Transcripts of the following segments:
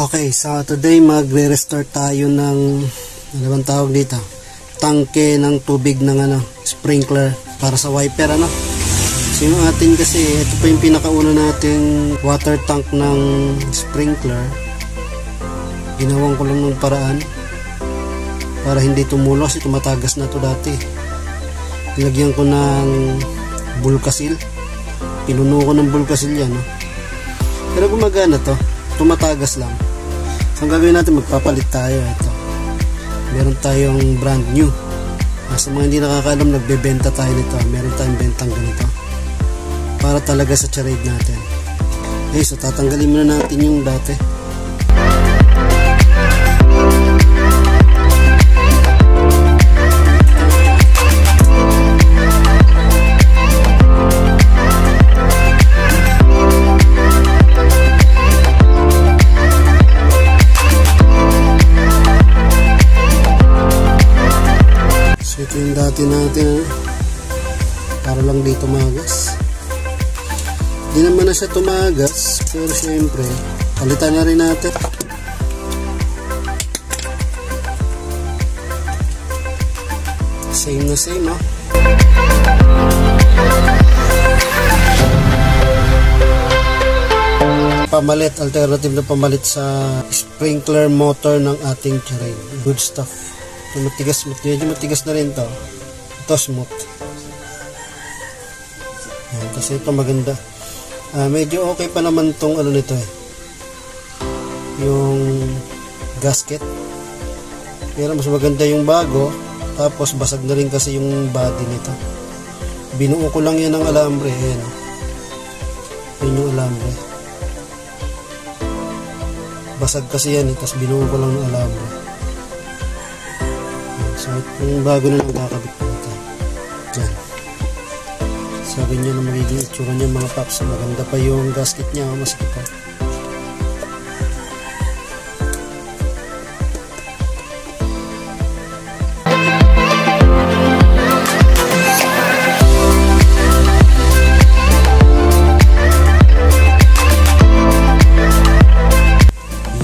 Okay, so today magre-restart tayo ng ano bang tawag dito? Tangke ng tubig ng sprinkler para sa wiper So yung atin kasi ito pa yung pinakauna nating water tank ng sprinkler. Ginawan ko lang ng paraan para hindi tumulo kasi tumatagas na to dati. Nilagyan ko ng bulkasil. Pinuno ko ng bulkasil yan. Pero gumagana to. Tumatagas lang. So ang gagawin natin, magpapalit tayo. Ito. Meron tayong brand new. Sa mga hindi nakakaalam, nagbebenta tayo nito. Meron tayong bentang ganito. Para talaga sa charade natin. Okay, so tatanggalin muna natin yung dati. Ito yung dati natin para lang di tumagas. Di naman na siya tumagas, pero syempre palitan na rin natin. Same na same Pamalit, alternative na pamalit sa sprinkler motor ng ating Charade. Good stuff. Matigas, medyo matigas na rin to. Ito smooth. Yan, kasi ito maganda. Medyo okay pa naman tong nito yung gasket. Pero mas maganda yung bago. Tapos basag na rin kasi yung body nito. Binuo ko lang yan ng alambre. Yan. Yan yung alambre. Basag kasi yan. Tapos binuo ko lang ng alambre. So, yung bago na lang kakabit natin. Diyan. So, ganyan na magiging itsura niya mga paps. Maganda pa yung gasket niya. Maski pa.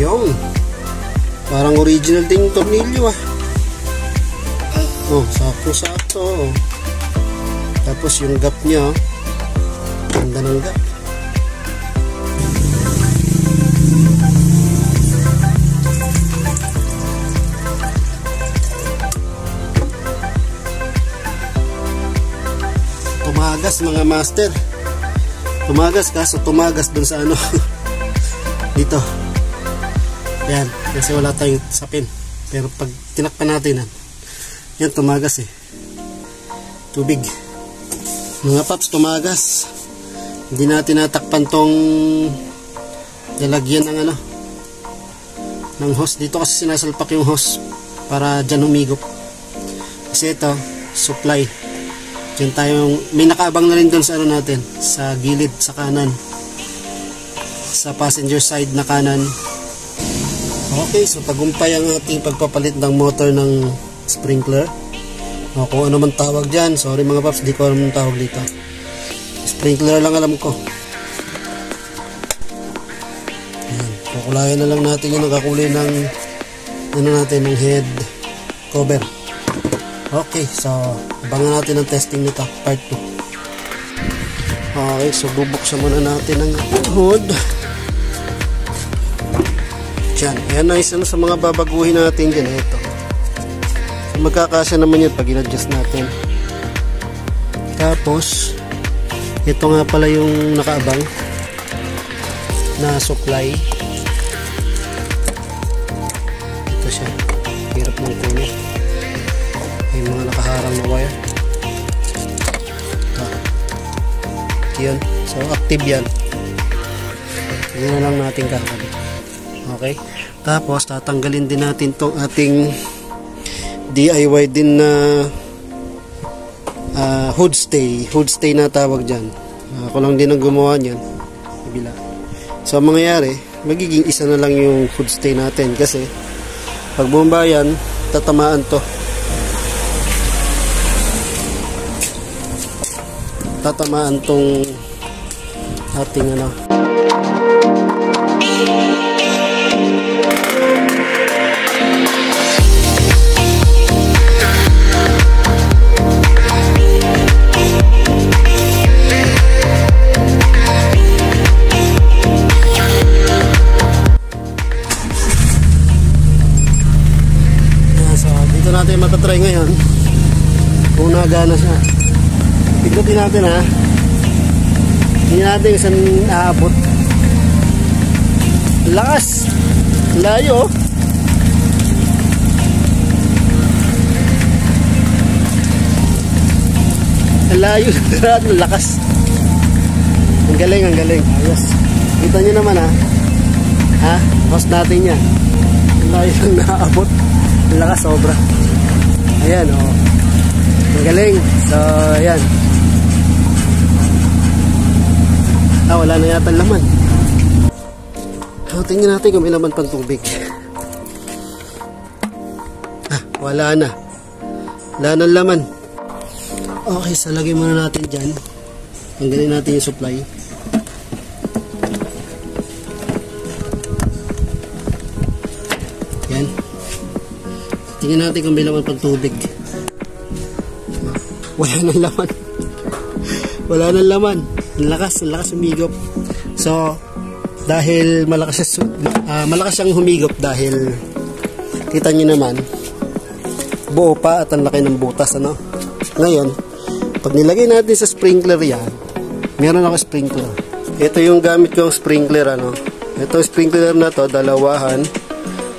Yung. Parang original din yung tornilyo sakto-sakto. Tapos yung gap niya, ganda ng gap. Tumagas mga master. Tumagas kaso tumagas dun sa dito. Yan, kasi wala tayong sapin. Pero pag tinakpan natin yan tumagas tubig. Mga paps, tumagas. Hindi natin natakpan tong lalagyan ng ng hose. Dito kasi sinasalpak yung hose para dyan humigop. Kasi ito, supply. Dyan tayong, may nakaabang na rin doon sa natin, sa gilid, sa kanan. Sa passenger side na kanan. Okay, so tagumpay ang ating pagpapalit ng motor ng sprinkler. Kung ano man tawag dyan, sorry mga paps, di ko alam ang tawag dito. Sprinkler lang alam ko. Ayan, kukulayan na lang natin yung nakakulay ng ng head cover. Okay, so abangan natin ang testing nito, part 2. Okay, so bubuksan muna natin ang hood. Diyan, ayan na isa sa mga babaguhin natin dyan. Ito. Magkakasya naman yun pag in-adjust natin. Tapos ito nga pala yung nakaabang na supply. Ito siya, hirap ng kuno. May mga nakaharang na wire. Yun, so active yan. Yun na lang natin kakabit. Okay, tapos tatanggalin din natin tong ating DIY din na hood stay na tawag dyan. Ako lang din ang gumawa nyan. So ang mangyayari, magiging isa na lang yung hood stay natin kasi pag bumaba yan, tatamaan to. Tatamaan tong ating gumagana siya. Pindutin natin ha. Tingnan natin kung saan aabot. Lakas! Layo! Layo! Lakas! Ang galing, ang galing. Ayos. Kita nyo naman ha. Ha? Host natin yan. Ang layo lang naaabot. Ang lakas, sobra. Ayan, o. Ang galing. So, ayan. Wala na yata laman. Tingnan natin kung may laman pang tubig. Wala na. Wala na laman. Okay, so lagay muna natin dyan. Tanggalin natin yung supply. Yan. Tingnan natin kung may laman pang tubig. Wala na laman. Wala na laman. Ang lakas humigop. So, dahil malakas siyang humigop dahil kita nyo naman buo pa at ang laki ng butas, ano? Ngayon, pag nilagay natin sa sprinkler yan, meron ako sprinkler. Ito yung gamit kong sprinkler, ano? Ito sprinkler na to, dalawahan.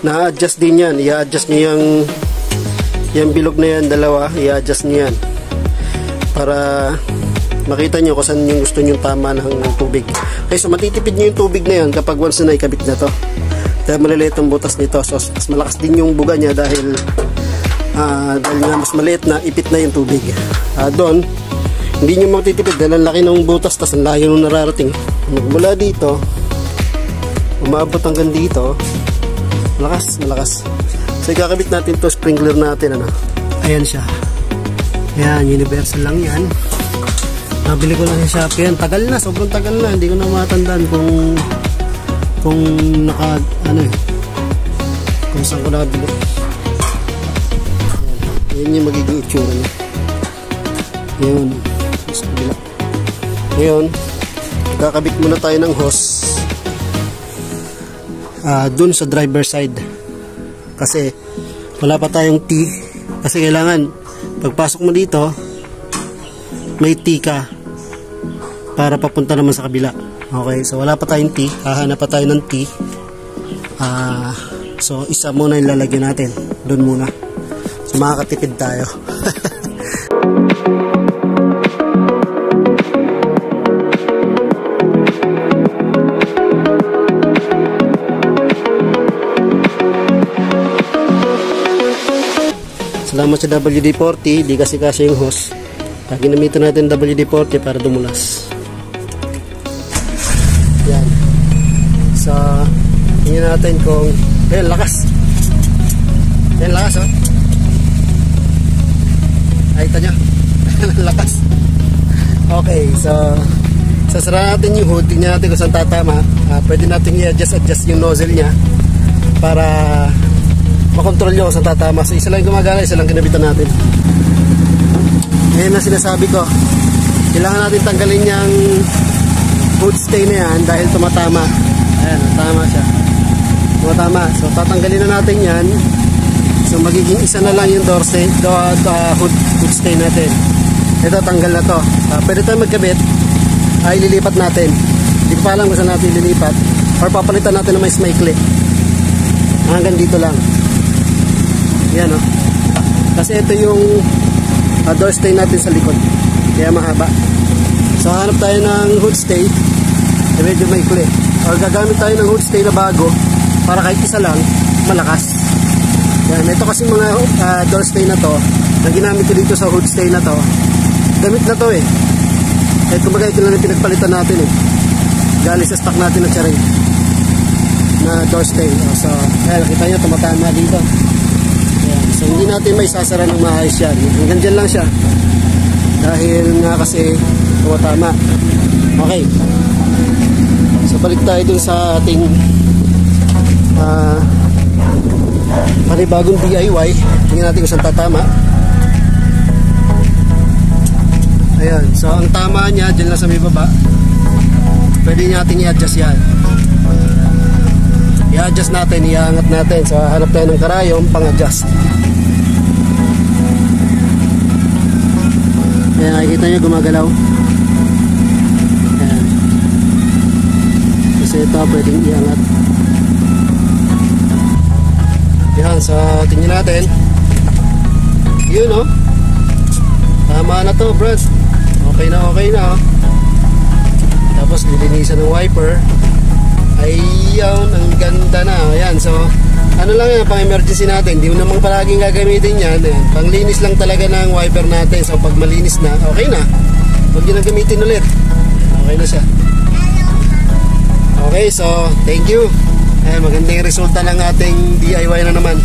Na-adjust din yan. I-adjust nyo yung bilog na yan, dalawa. I-adjust nyo yan. Para makita nyo kung saan yung gusto nyo tama ng tubig. Okay, so matitipid nyo yung tubig na yan kapag once na ikabit na to. Dahil maliliit ang butas nito. So, mas malakas din yung buga niya dahil nga mas maliit na ipit na yung tubig. Doon, hindi nyo matitipid dahil ang laki ng butas tas ang layo nung nararating. Mula dito, umabot hanggang dito. Malakas. So, ikakabit natin to sprinkler natin, ano. Ayan siya. Ayan, universal lang yan. Nabili ko lang sa Shopee yan. Tagal na, sobrang tagal na. Hindi ko na matandaan kung kung saan ko nakabili. Yan yung magiging itsura niya. Yun. Ngayon, kakabit muna tayo ng hose dun sa driver side. Kasi wala pa tayong T. Kasi kailangan pagpasok mo dito may T ka para papunta naman sa kabila. Okay, so wala pa tayong T, hahanap pa tayo ng T. So isa muna yung lalagyan natin doon muna, so makakatipid tayo. Salamat sa WD-40, di kasi yung hose. Ginamitan natin WD-40 para dumulas. Yan. So, tingnan natin kung lakas. Yan, lakas, oh. Ay, ito nyo. Lakas. Okay, so sasara natin yung hood. Tingnan natin kung saan tatama. Pwede natin i-adjust yung nozzle nya para makontrol nyo kung saan tatama. So, isa lang gumagana, isa lang kinabitan natin. Ngayon na sinasabi ko, kailangan natin tanggalin yung hood stay na yan dahil tumatama. Ayan, tama siya. Tumatama. So, tatanggalin na natin yan. So, magiging isa na lang yung hood stay natin. Ito, tanggal na to. Pwede tayo magkabit. Ililipat natin. Hindi ko pa alam kung saan natin ililipat. Or papalitan natin na may maikli. Hanggang dito lang. Yan, o. Kasi ito yung door stay natin sa likod, kaya mahaba. So hanap tayo ng hood stay na medyo maikli, or gagamit tayo ng hood stay na bago para kahit isa lang malakas. Yan, ito kasi mga door stay na to na ginamit ko dito sa hood stay na to, gamit na to kahit kumbaga ito lang yung pinagpalitan natin galing sa stock natin na charing na door stay. So ayan, nakita nyo tumatama dito. So hindi natin may sasara ng maayos yan. Hanggang dyan lang siya. Dahil nga kasi tumatama. Okay. So balik tayo dun sa ating panibagong DIY. Tingnan natin kung saan tatama. Ayan. So ang tama niya dyan lang sa may baba. Pwede natin i-adjust yan. I-adjust natin, i-angat natin. So hanap tayo ng karayom pang-adjust. Ayan, nakikita nyo gumagalaw. Ayan. Kasi ito pwedeng iangat. Yan, so tingnan natin. Yun oh. Tama na to, Brad. Okay na oh. Tapos lilinisan ng wiper. Ayun, ang ganda na. Ayan, so ano lang yan, pang emergency natin. Hindi mo namang palaging gagamitin yan. Ayan, pang linis lang talaga ng wiper natin. So pag malinis na, okay na. Huwag nyo na gamitin ulit. Okay na siya. Okay, so thank you. Ayan, magandang resulta ng ating DIY na naman.